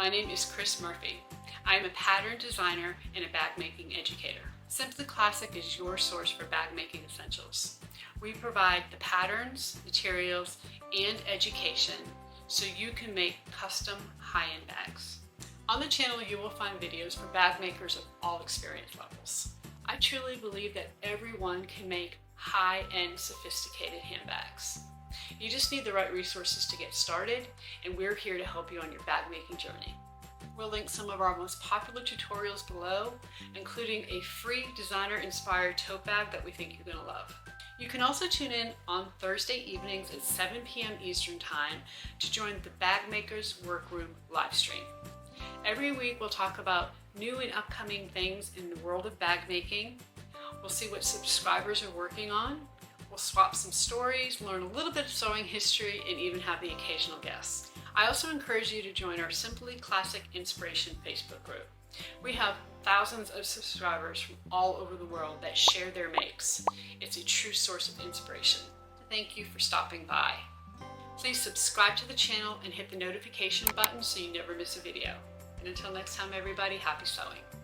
My name is Chris Murphy. I am a pattern designer and a bag making educator. Simply Classic is your source for bag making essentials. We provide the patterns, materials, and education so you can make custom high-end bags. On the channel, you will find videos for bag makers of all experience levels. I truly believe that everyone can make high-end sophisticated handbags. You just need the right resources to get started, and we're here to help you on your bag making journey. We'll link some of our most popular tutorials below, including a free designer-inspired tote bag that we think you're going to love. You can also tune in on Thursday evenings at 7 p.m. Eastern Time to join the Bag Makers Workroom Livestream. Every week we'll talk about new and upcoming things in the world of bag making. We'll see what subscribers are working on. We'll swap some stories, learn a little bit of sewing history, and even have the occasional guest. I also encourage you to join our Simply Classic Inspiration Facebook group. We have thousands of subscribers from all over the world that share their makes. It's a true source of inspiration. Thank you for stopping by. Please subscribe to the channel and hit the notification button so you never miss a video. And until next time, everybody, happy sewing.